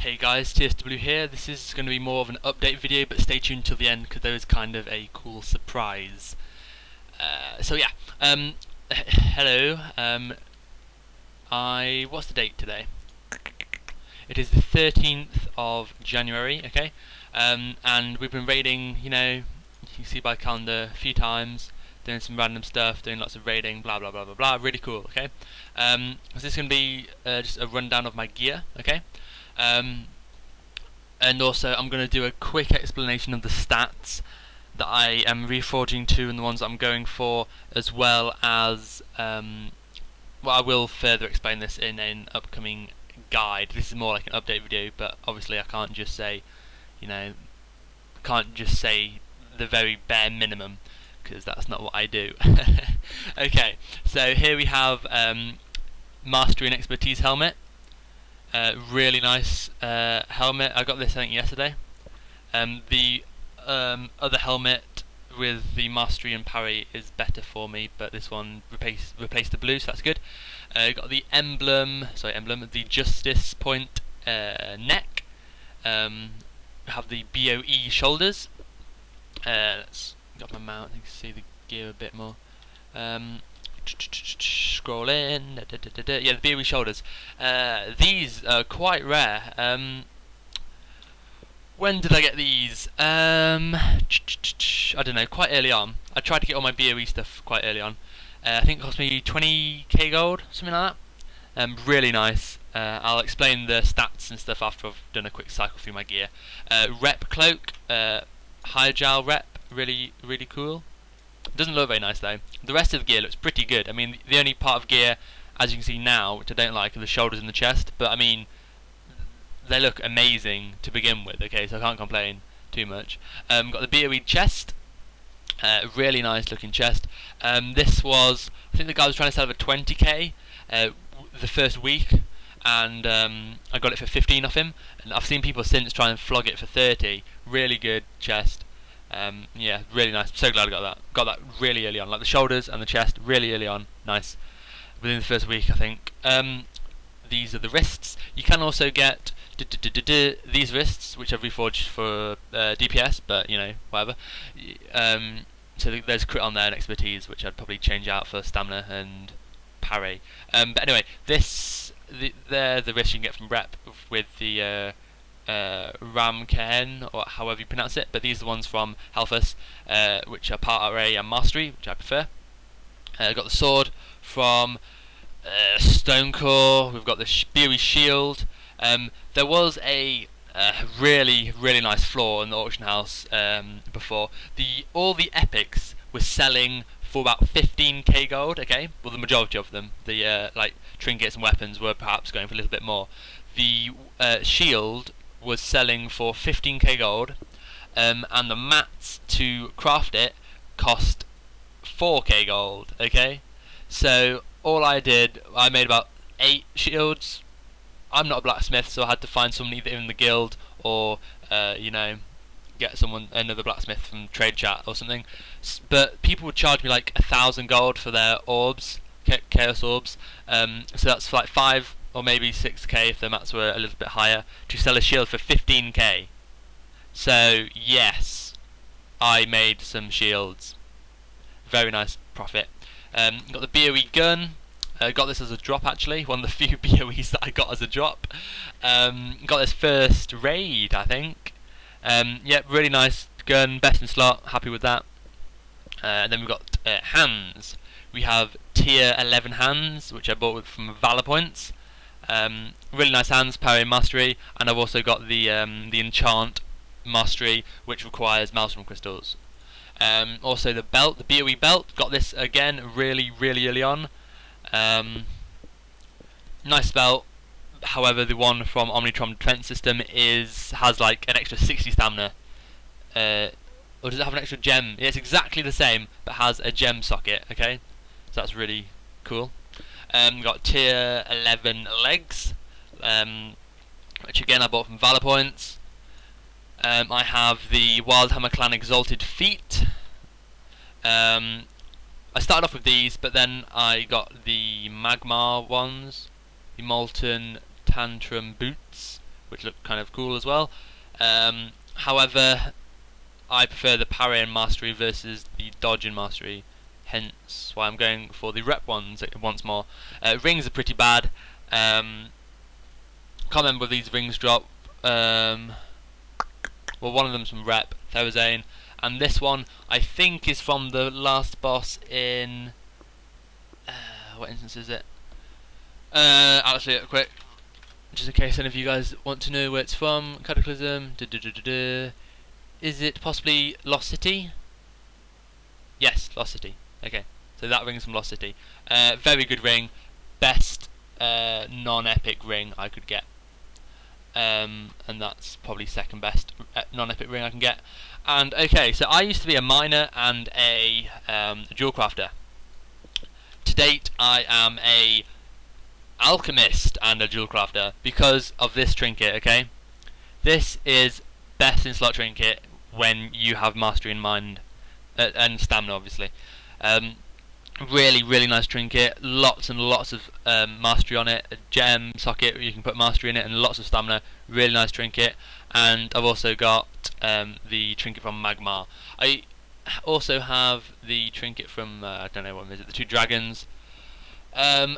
Hey guys, Tsw here. This is going to be more of an update video, but stay tuned till the end because there is kind of a cool surprise. Hello. What's the date today? It is the 13th of January. Okay, and we've been raiding. You know, you can see by calendar a few times, doing some random stuff, doing lots of raiding, blah blah blah blah blah. Really cool. Okay, so this is going to be just a rundown of my gear. Okay. And also I'm going to do a quick explanation of the stats that I am reforging to and the ones that I'm going for, as well as I will further explain this in an upcoming guide. This is more like an update video, but obviously I can't just say, the very bare minimum, because that's not what I do. Okay, so here we have Mastery and Expertise helmet. Really nice helmet. I got this I think yesterday. The other helmet with the Mastery and Parry is better for me, but this one replaced the blue, so that's good. Got the the Justice Point neck. Have the BoE shoulders. Let's got my mount. You can see the gear a bit more. Scroll in. Yeah, the BoE shoulders. These are quite rare. When did I get these? I don't know, quite early on. I tried to get all my BoE stuff quite early on. I think it cost me 20k gold, something like that. Really nice. I'll explain the stats and stuff after I've done a quick cycle through my gear. Rep cloak, Hyjal rep, really cool. Doesn't look very nice though. The rest of the gear looks pretty good. I mean, the only part of gear, as you can see now, which I don't like, are the shoulders and the chest. But I mean, they look amazing to begin with. Okay, so I can't complain too much. Got the BoE chest, really nice looking chest. This was, I think the guy was trying to sell it for 20k the first week, and I got it for 15 off him. And I've seen people since try and flog it for 30. Really good chest. Yeah, really nice. I'm so glad I got that. Got that really early on, like the shoulders and the chest, really early on. Nice. Within the first week, I think. These are the wrists. You can also get these wrists, which I've reforged for DPS, but you know, whatever. So there's crit on there and expertise, which I'd probably change out for stamina and parry. But anyway, they're the wrists you can get from rep with the Ramken, or however you pronounce it, but these are the ones from Helphus, which are parry and mastery, which I prefer. Got the sword from Stonecore. We've got the BoE shield. There was a really nice floor in the auction house before. All the epics were selling for about 15k gold. Okay, well the majority of them, the like trinkets and weapons, were perhaps going for a little bit more. The shield was selling for 15k gold, and the mats to craft it cost 4k gold. Okay, so all I did, I made about 8 shields. I'm not a blacksmith, so I had to find someone either in the guild or get another blacksmith from trade chat or something. But people would charge me like 1,000 gold for their orbs, chaos orbs. So that's like 5 or maybe 6k if the mats were a little bit higher, to sell a shield for 15k. So yes, I made some shields. Very nice profit. Got the BoE gun. Got this as a drop actually, one of the few BoEs that I got as a drop. Got this first raid, I think. Yep, really nice gun, best in slot, happy with that. And then we've got hands. We have Tr11 hands, which I bought from Valor Points. Really nice hands, parry and mastery, and I've also got the enchant mastery, which requires maelstrom crystals. Also the belt, the BoE belt, got this again really early on. Nice belt. However, the one from Omnitron Defense System has like an extra 60 stamina. Or does it have an extra gem? Yeah, it's exactly the same, but has a gem socket. Okay, so that's really cool. Got Tr11 Legs, which again I bought from Valor Points. I have the Wildhammer Clan Exalted Feet. I started off with these, but then I got the Magmar ones, the Molten Tantrum Boots, which look kind of cool as well. However, I prefer the parry and mastery versus the dodge and mastery, hence why I'm going for the rep ones once more. Rings are pretty bad. Can't remember if these rings drop. Well, one of them's from rep, Therazane, and this one I think is from the last boss in what instance is it? I'll show you it quick, just in case any of you guys want to know where it's from. Cataclysm. Is it possibly Lost City? Yes, Lost City. Okay, so that ring's from Lost City. Very good ring, best non-epic ring I could get, and that's probably second best non-epic ring I can get. And okay, so I used to be a miner and a jewel crafter. To date, I am a alchemist and a jewel crafter because of this trinket. Okay, this is best in slot trinket when you have mastery in mind and stamina, obviously. Really nice trinket, lots and lots of mastery on it. A gem socket, you can put mastery in it, and lots of stamina. Really nice trinket. And I've also got the trinket from Magmar. I also have the trinket from I don't know what is it, the two dragons. The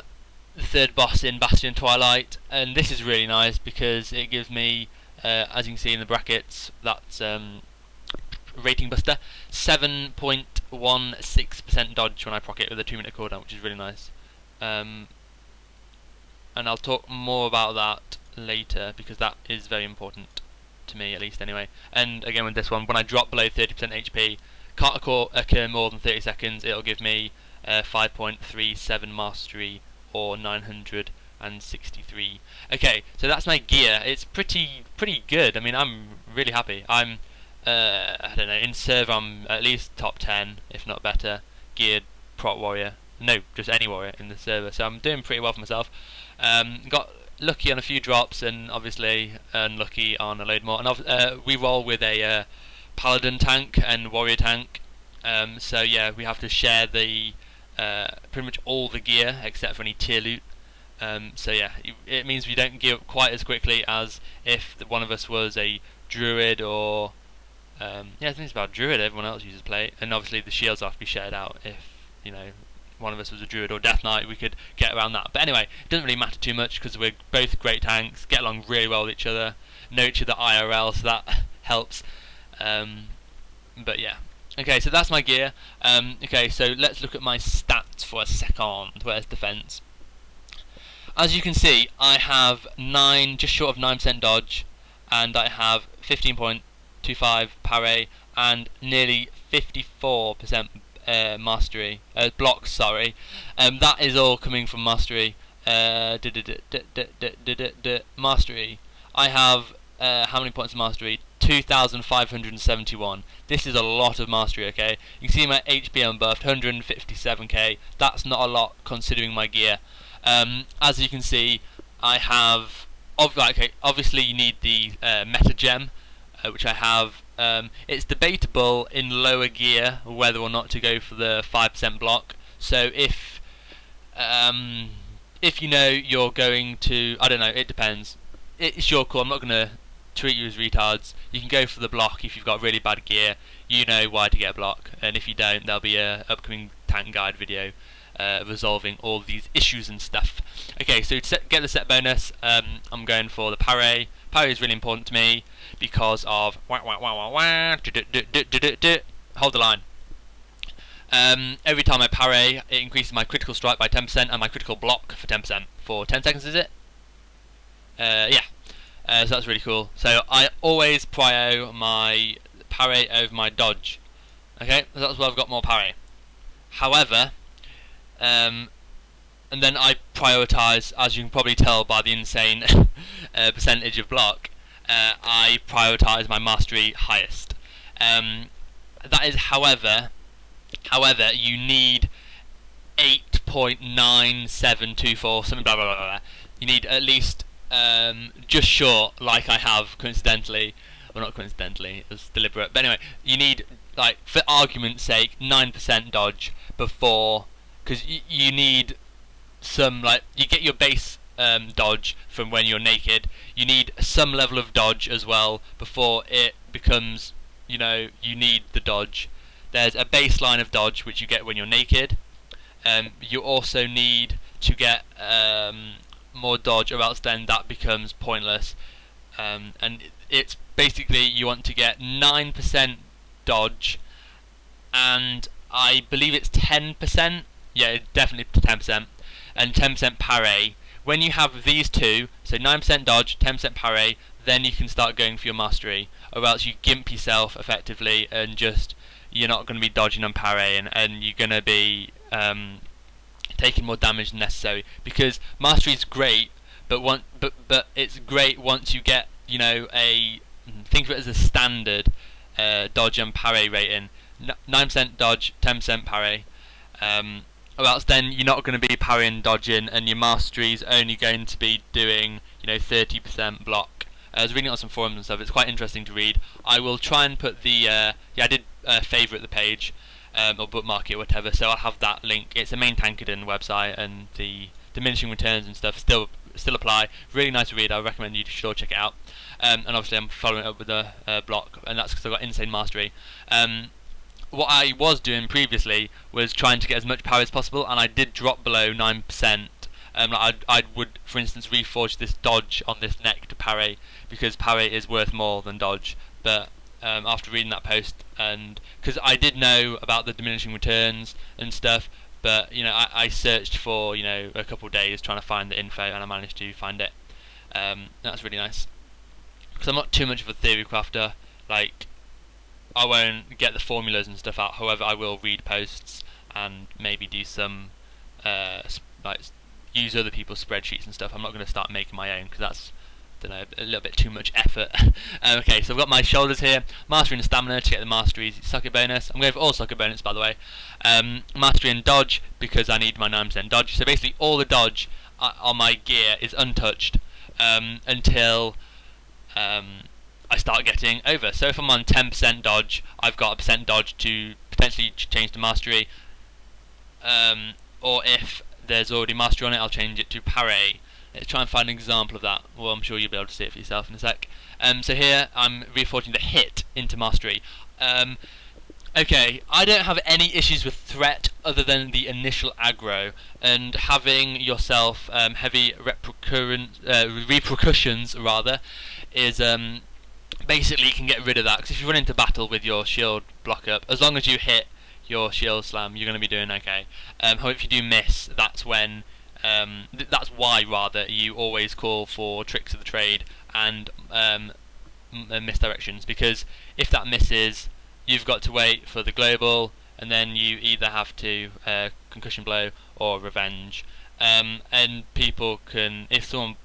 third boss in Bastion Twilight, and this is really nice because it gives me, as you can see in the brackets, that's rating buster, 7.16% dodge when I proc it with a 2-minute cooldown, which is really nice. And I'll talk more about that later because that is very important to me, at least anyway. And again with this one, when I drop below 30% HP, can't occur more than 30 seconds, it'll give me 5.37 mastery or 963. Okay, so that's my gear. It's pretty good. I mean, I'm really happy. I'm I don't know, in serve I'm at least top 10, if not better, geared prot warrior. No, just any warrior in the server. So I'm doing pretty well for myself. Got lucky on a few drops and obviously unlucky on a load more. And we roll with a paladin tank and warrior tank. So yeah, we have to share the pretty much all the gear except for any tier loot. So yeah, it means we don't gear up quite as quickly as if one of us was a druid or yeah, I think it's about druid. Everyone else uses plate, and obviously the shields have to be shared out. If you know one of us was a druid or death knight, we could get around that. But anyway, it doesn't really matter too much because we're both great tanks, get along really well with each other, know each other IRL, so that helps. But yeah. Okay, so that's my gear. Okay, so let's look at my stats for a second. Where's defense? As you can see, I have just short of 9% dodge, and I have 15.25 parry, and nearly 54% mastery. Blocks, sorry. That is all coming from mastery. Mastery. I have how many points of mastery? 2,571. This is a lot of mastery, okay? You can see my HP unbuffed, 157k. That's not a lot considering my gear. As you can see, I have... obviously you need the meta gem, which I have. It's debatable in lower gear whether or not to go for the 5% block. So if you know you're going to... I don't know, it depends. It's your call. I'm not going to treat you as retards. You can go for the block if you've got really bad gear. You know why to get a block, and if you don't, there'll be a upcoming tank guide video resolving all these issues and stuff. Okay, so to get the set bonus, I'm going for the parry. Parry is really important to me because of hold the line. Every time I parry, it increases my critical strike by 10% and my critical block for 10%. For 10 seconds, is it? Yeah. So that's really cool. So I always prio my parry over my dodge. Okay, so that's where I've got more parry. However, and then I prioritise, as you can probably tell by the insane percentage of block, I prioritise my mastery highest. That is, however, you need 8.9724, something blah blah blah blah. You need at least just short, like I have coincidentally, well not coincidentally, it was deliberate, but anyway, you need, like, for argument's sake, 9% dodge before, because you need some, like, you get your base dodge from when you're naked. You need some level of dodge as well before it becomes, you need the dodge. There's a baseline of dodge which you get when you're naked. You also need to get more dodge, or else then that becomes pointless. And it's basically you want to get 9% dodge, and I believe it's 10%. Yeah, definitely 10%, and 10% parry. When you have these two, so 9% dodge, 10% parry, then you can start going for your mastery, or else you gimp yourself effectively, and just you're not going to be dodging and parrying, and you're going to be taking more damage than necessary. Because mastery is great, but it's great once you get think of it as a standard dodge and parry rating, 9% dodge, 10% parry. Or else then you're not going to be parrying and dodging, and your mastery is only going to be doing 30% block. I was reading on some forums and stuff. It's quite interesting to read. I will try and put the I did favourite the page or bookmark it, whatever. So I'll have that link. It's a main Tankardin website, and the diminishing returns and stuff still apply. Really nice to read. I recommend you to sure check it out. And obviously I'm following it up with a block, and that's because I've got insane mastery. What I was doing previously was trying to get as much parry as possible, and I did drop below 9%. I would, for instance, reforge this dodge on this neck to parry, because parry is worth more than dodge. But after reading that post, and because I did know about the diminishing returns and stuff, but I searched for a couple of days trying to find the info, and I managed to find it. That's really nice, because I'm not too much of a theory crafter. Like, I won't get the formulas and stuff out. However, I will read posts and maybe do some use other people's spreadsheets and stuff. I'm not going to start making my own, because that's, I don't know, a little bit too much effort. Okay, so I've got my shoulders here. Mastery and stamina to get the mastery socket bonus. I'm going for all socket bonus, by the way. Mastery and dodge, because I need my 9% dodge. So basically all the dodge on my gear is untouched until I start getting over. So if I'm on 10% dodge, I've got a percent dodge to potentially change to mastery. Or if there's already mastery on it, I'll change it to parry. Let's try and find an example of that. Well, I'm sure you'll be able to see it for yourself in a sec. So here I'm reforging the hit into mastery. Okay, I don't have any issues with threat other than the initial aggro, and having yourself heavy repercussions rather is basically you can get rid of that, because if you run into battle with your shield block up, as long as you hit your shield slam, you're going to be doing okay. However, if you do miss, that's when that's why rather you always call for tricks of the trade and misdirections, because if that misses, you've got to wait for the global, and then you either have to concussion blow or revenge. And people can, if someone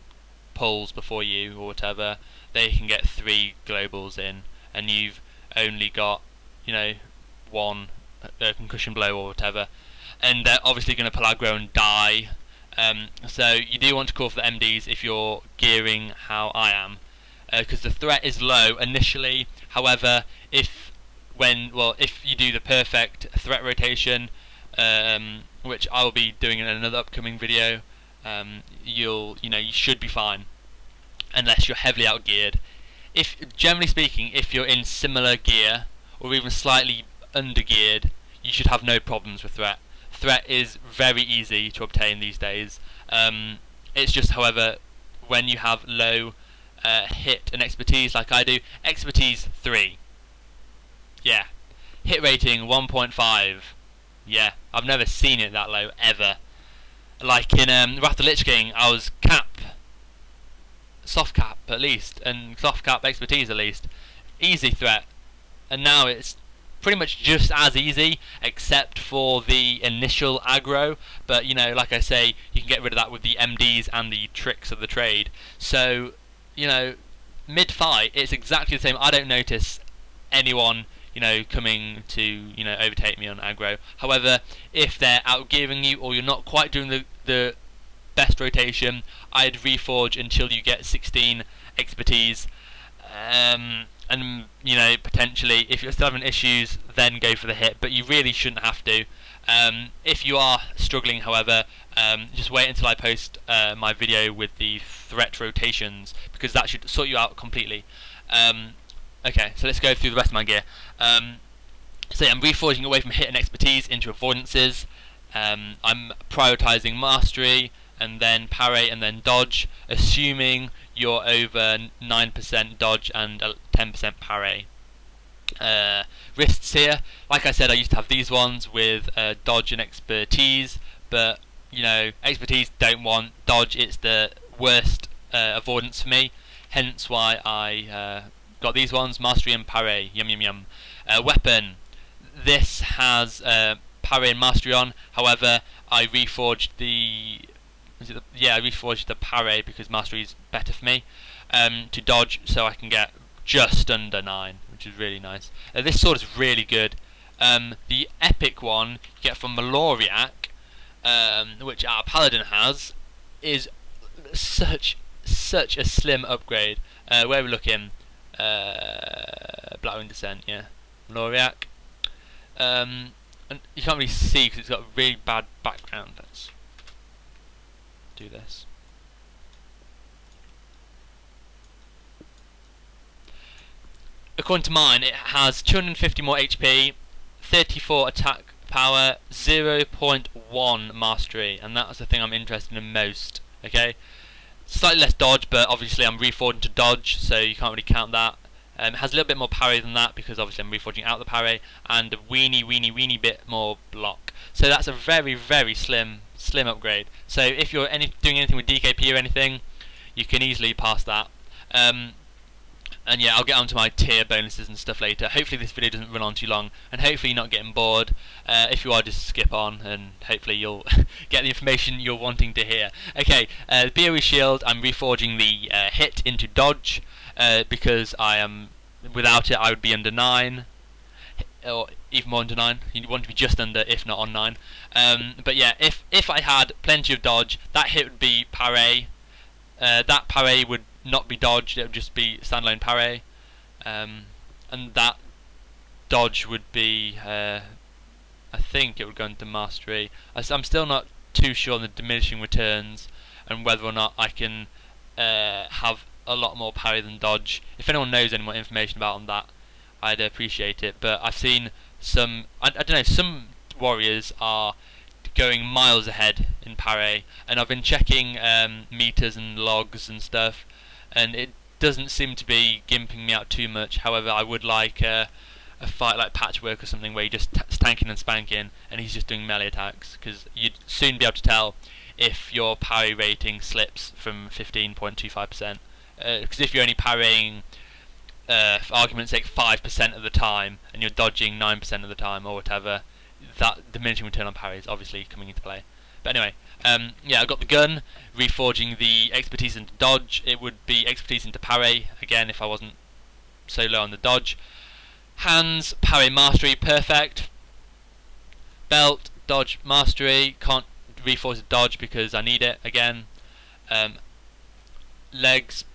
pulls before you or whatever, they can get 3 globals in, and you've only got one concussion blow or whatever, and they're obviously going to pull aggro and die. So you do want to call for the MDs if you're gearing how I am, because the threat is low initially. However, if you do the perfect threat rotation, which I will be doing in another upcoming video, you should be fine, unless you're heavily outgeared. If generally speaking, if you're in similar gear or even slightly undergeared, you should have no problems with threat. Threat is very easy to obtain these days. It's just, however, when you have low hit and expertise like I do, expertise 3. Yeah. Hit rating 1.5. Yeah, I've never seen it that low ever. Like in Wrath of the Lich King, I was soft cap at least, and soft cap expertise at least. Easy threat. And now it's pretty much just as easy, except for the initial aggro. But like I say, you can get rid of that with the MDs and the tricks of the trade. So mid fight, it's exactly the same. I don't notice anyone coming to overtake me on aggro. However, if they're outgearing you, or you're not quite doing the best rotation, I'd reforge until you get 16 expertise, and potentially if you're still having issues, then go for the hit, but you really shouldn't have to. If you are struggling, however, Just wait until I post my video with the threat rotations, because that should sort you out completely. Okay, so let's go through the rest of my gear. So yeah, I'm reforging away from hit and expertise into avoidances. I'm prioritising mastery, and then parry, and then dodge, assuming you're over 9% dodge and 10% parry. Wrists here, like I said, I used to have these ones with dodge and expertise, but you know, expertise don't want dodge, it's the worst avoidance for me, hence why I got these ones, mastery and parry, yum yum yum. Weapon, this has parry and mastery on, however I reforged the I reforged the parry because mastery is better for me, to dodge, so I can get just under 9, which is really nice. This sword is really good. The epic one you get from WarriorTsw, which our paladin has, is such a slim upgrade. Where are we looking? Blackwing Descent, yeah. WarriorTsw. And you can't really see because it's got a really bad background. Let's do this. According to mine, it has 250 more HP, 34 attack power, 0.1 mastery, and that's the thing I'm interested in most. Okay, slightly less dodge, but obviously I'm reforging to dodge, so you can't really count that. It has a little bit more parry than that because obviously I'm reforging out the parry, and a weeny bit more block. So that's a very slim upgrade. So if you're doing anything with DKP or anything, you can easily pass that. And yeah, I'll get onto my tier bonuses and stuff later. Hopefully this video doesn't run on too long, and hopefully you're not getting bored. If you are, just skip on, and hopefully you'll get the information you're wanting to hear. Okay, the BoE shield, I'm reforging the hit into dodge, because I am, without it I would be under 9, or even more under 9. You want to be just under, if not on 9. But yeah, if I had plenty of dodge, that hit would be parry. That parry would not be dodged, it would just be standalone parry, and that dodge would be, I think it would go into mastery. I'm still not too sure on the diminishing returns and whether or not I can have a lot more parry than dodge. If anyone knows any more information about on that, I'd appreciate it. But I've seen some, I don't know, some warriors are going miles ahead in parry, and I've been checking meters and logs and stuff, and it doesn't seem to be gimping me out too much. However, I would like a fight like Patchwork or something where you're just stanking and spanking and he's just doing melee attacks, because you'd soon be able to tell if your parry rating slips from 15.25%, because if you're only parrying, for argument's sake, 5% of the time and you're dodging 9% of the time or whatever, that diminishing return on parry is obviously coming into play. But anyway, yeah, I've got the gun, reforging the expertise into dodge. It would be expertise into parry, again, if I wasn't so low on the dodge. Hands, parry, mastery, perfect. Belt, dodge, mastery, can't reforge the dodge because I need it, again. Legs,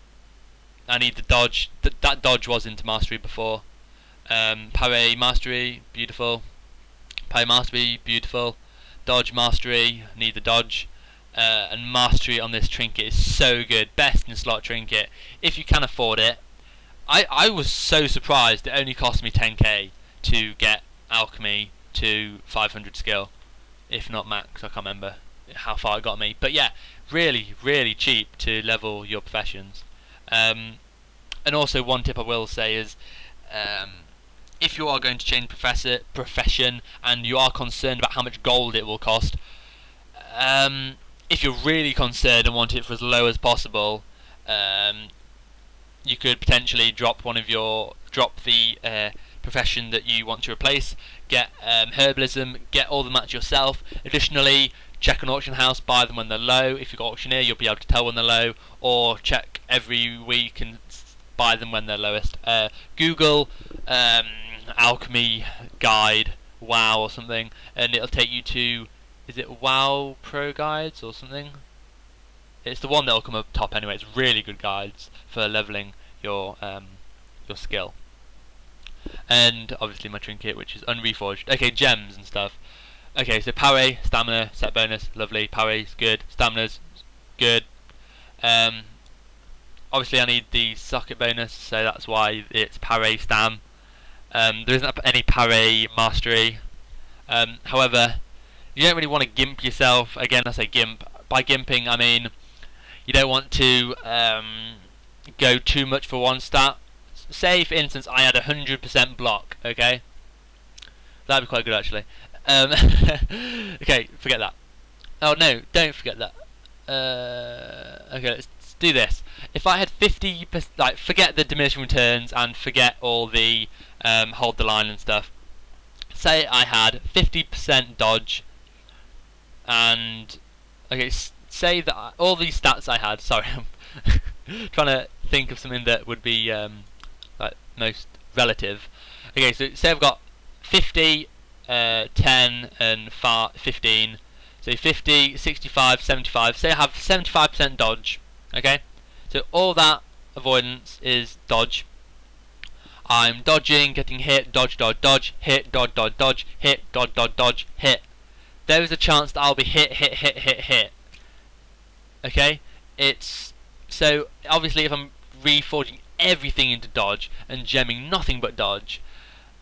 I need the dodge. That dodge was into mastery before. Parry, mastery, beautiful. Parry, mastery, beautiful. Dodge, mastery, need the dodge. And mastery on this trinket is so good, best in slot trinket if you can afford it. I was so surprised it only cost me 10k to get alchemy to 500 skill, if not max. I can't remember how far it got me, but yeah, really cheap to level your professions. And also one tip I will say is, if you are going to change profession and you are concerned about how much gold it will cost, if you're really concerned and want it for as low as possible, you could potentially drop the profession that you want to replace, get herbalism, get all the mats yourself. Additionally, check an auction house, buy them when they're low. If you've got auctioneer, you'll be able to tell when they're low, or check every week and buy them when they're lowest. Google alchemy guide WoW or something, and it'll take you to, is it WoW Pro Guides or something? It's the one that'll come up top anyway. It's really good guides for leveling your skill. And obviously my trinket, which is unreforged. Okay, gems and stuff. Okay, so parry, stamina, set bonus, lovely. Parry's good, stamina's good. Obviously I need the socket bonus, so that's why it's parry, stam. There isn't any parry mastery. However, you don't really want to gimp yourself. Again, I say gimp. By gimping, I mean you don't want to go too much for one stat. Say, for instance, I had 100% block. Okay, that'd be quite good actually. Okay, forget that. Oh no, don't forget that. Okay, let's do this. If I had 50%, like, forget the diminishing returns and forget all the hold the line and stuff. Say I had 50% dodge, and okay, say that all these stats I had. Sorry, I'm trying to think of something that would be like most relative. Okay, so say I've got 50, 10, and 15. So 50, 65, 75. Say I have 75% dodge. Okay, so all that avoidance is dodge. I'm dodging, getting hit, dodge, dodge, dodge, hit, dodge, dodge, dodge, hit, dodge, dodge, dodge, hit. There is a chance that I'll be hit, hit, hit, hit, hit. Okay, it's so obviously if I'm reforging everything into dodge and gemming nothing but dodge,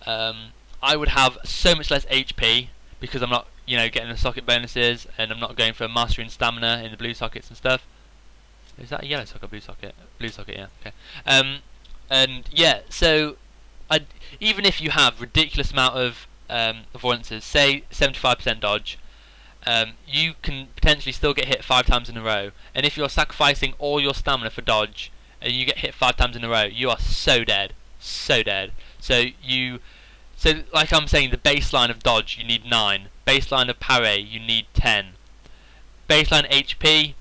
I would have so much less HP because I'm not, getting the socket bonuses, and I'm not going for mastery and stamina in the blue sockets and stuff. Is that a yellow socket, blue socket? Blue socket, yeah. Okay. And yeah, so even if you have ridiculous amount of avoidances, say 75% dodge, you can potentially still get hit 5 times in a row. And if you're sacrificing all your stamina for dodge, and you get hit 5 times in a row, you are so dead, so dead. So like I'm saying, the baseline of dodge you need 9, baseline of parry you need 10, baseline HP.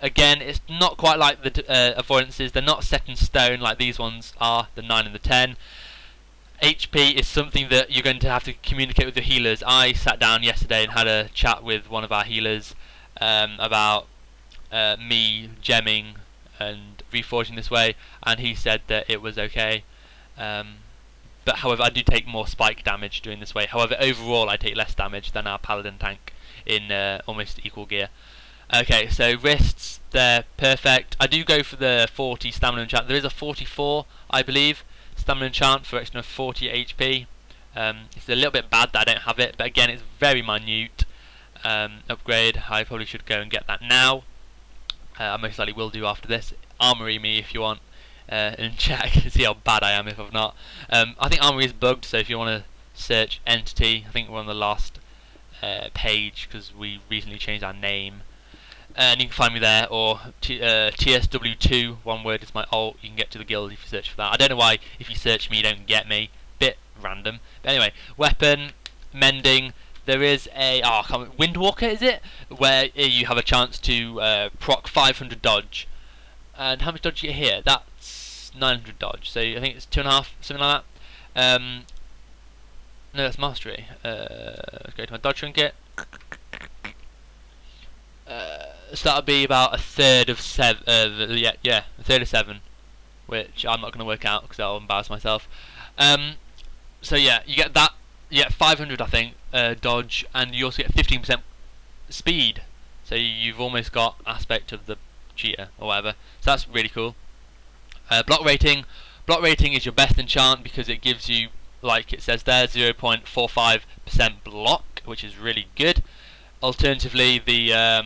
Again, it's not quite like the avoidances. They're not set in stone like these ones are, the 9 and the 10. HP is something that you're going to have to communicate with your healers. I sat down yesterday and had a chat with one of our healers about me gemming and reforging this way, and he said that it was okay. But however, I do take more spike damage doing this way. However, overall I take less damage than our paladin tank in almost equal gear. Okay, so wrists, they're perfect. I do go for the 40 stamina enchant. There is a 44, I believe, stamina enchant for extra 40 HP. It's a little bit bad that I don't have it, but again, it's very minute. Upgrade, I probably should go and get that now. I most likely will do after this. Armory me if you want, and check, see how bad I am if I've not. I think Armory is bugged, so if you want to search Entity, I think we're on the last page, because we recently changed our name. And you can find me there, or Tsw, one word is my alt. You can get to the guild if you search for that. I don't know why if you search me you don't get me. Bit random. But anyway, weapon, mending. There is a Windwalker, is it? Where you have a chance to proc 500 dodge. And how much dodge do you get here? That's 900 dodge. So I think it's 2.5, something like that. No, that's mastery. Let's go to my dodge trinket. So that'll be about a third of 7. A third of 7, which I'm not going to work out because I'll embarrass myself. So yeah, you get that. You get 500, I think, dodge, and you also get 15% speed. So you've almost got aspect of the cheetah or whatever. So that's really cool. Block rating. Block rating is your best enchant because it gives you, like it says there, 0.45% block, which is really good. Alternatively, the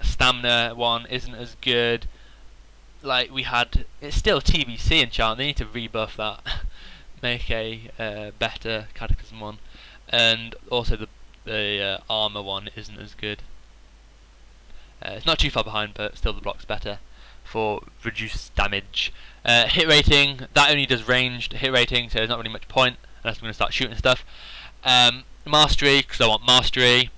stamina one isn't as good. Like we had, it's still a TBC enchant. They need to rebuff that, make a better Cataclysm one, and also the armor one isn't as good. It's not too far behind, but still the block's better for reduced damage. Hit rating, that only does ranged hit rating, so there's not really much point unless I'm going to start shooting stuff. Mastery, because I want mastery.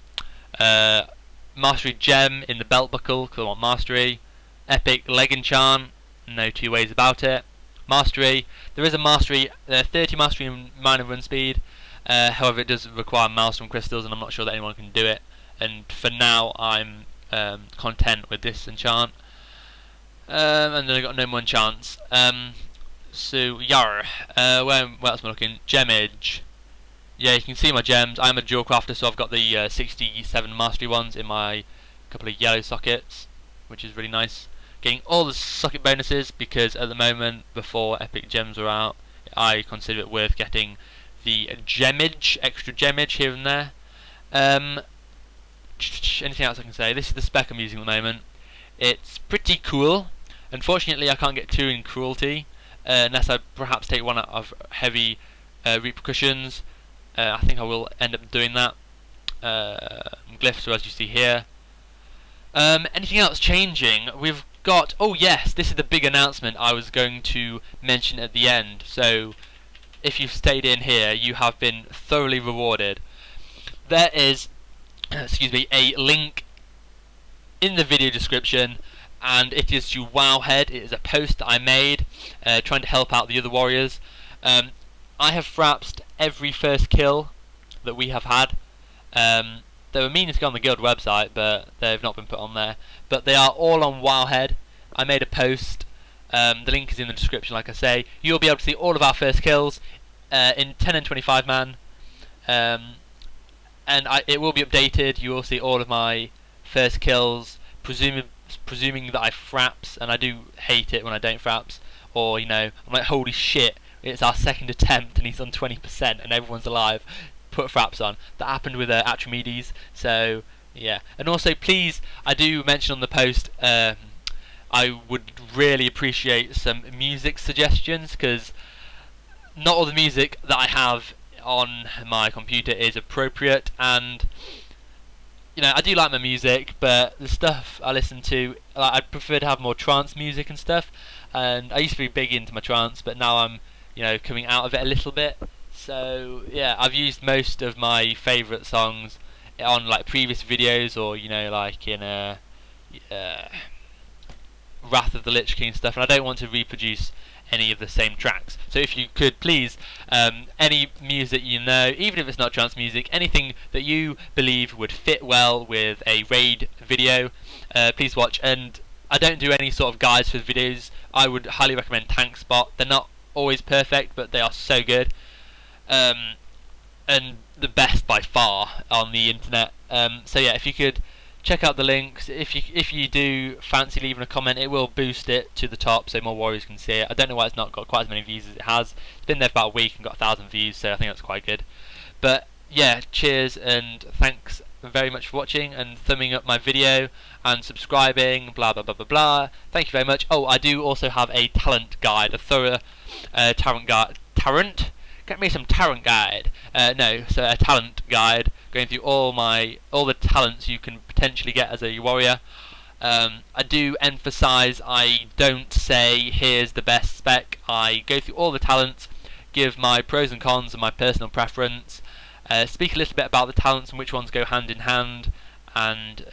Mastery gem in the belt buckle because I want mastery. Epic leg enchant, no two ways about it. Mastery, there is a mastery, 30 mastery in minor run speed. However, it does require maelstrom crystals, and I'm not sure that anyone can do it. And for now, I'm content with this enchant. And then I got no more enchants. So yar. Where else am I looking? Gemage. yeah, you can see my gems. I'm a dual crafter, so I've got the 67 mastery ones in my couple of yellow sockets, which is really nice. Getting all the socket bonuses because at the moment, before epic gems are out, I consider it worth getting the gemage, extra gemage here and there. Anything else I can say? This is the spec I'm using at the moment. It's pretty cool. Unfortunately, I can't get 2 in cruelty, unless I perhaps take one out of heavy repercussions. I think I will end up doing that. Glyphs are as you see here. Anything else changing? We've got, oh yes, this is the big announcement I was going to mention at the end. So if you've stayed in here, you have been thoroughly rewarded. There is, excuse me, a link in the video description, and it is to Wowhead. It is a post that I made trying to help out the other warriors. I have frapsed every first kill that we have had. They were meaning to go on the guild website, but they've not been put on there. But they are all on Wowhead. I made a post. The link is in the description, like I say. You'll be able to see all of our first kills in 10 and 25 man. And it will be updated. You will see all of my first kills, presuming that I fraps, and I do hate it when I don't fraps. Or, you know, I'm like, holy shit, it's our second attempt and he's on 20% and everyone's alive. Put fraps on. That happened with Atromedes, so yeah. And also, please, I do mention on the post, I would really appreciate some music suggestions, because not all the music that I have on my computer is appropriate, and you know, I do like my music, but the stuff I listen to, I'd prefer to have more trance music and stuff. And I used to be big into my trance, but now I'm, you know, coming out of it a little bit. So yeah, I've used most of my favourite songs on like previous videos, or you know, like in Wrath of the Lich King stuff, and I don't want to reproduce any of the same tracks. So if you could please, any music you know, even if it's not trance music, anything that you believe would fit well with a raid video, please watch. And I don't do any sort of guides for videos. I would highly recommend Tank Spot. They're not always perfect, but they are so good, and the best by far on the internet. So yeah, if you could check out the links. If you do fancy leaving a comment, it will boost it to the top so more warriors can see it. I don't know why it's not got quite as many views as it has. It's been there for about a week and got 1,000 views, so I think that's quite good. But yeah, cheers and thanks very much for watching and thumbing up my video and subscribing, blah blah blah blah blah. Thank you very much. Oh, I do also have a talent guide, a thorough talent guide. Get me some talent guide. So a talent guide going through all the talents you can potentially get as a warrior. I do emphasise, I don't say here's the best spec. I go through all the talents, give my pros and cons and my personal preference, speak a little bit about the talents and which ones go hand in hand, and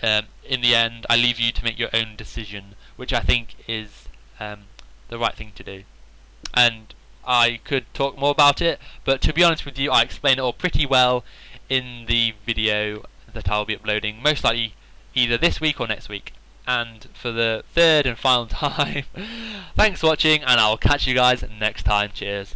in the end I leave you to make your own decision, which I think is the right thing to do. And I could talk more about it, but to be honest with you, I explain it all pretty well in the video that I'll be uploading, most likely either this week or next week. And for the third and final time, thanks for watching, and I'll catch you guys next time. Cheers.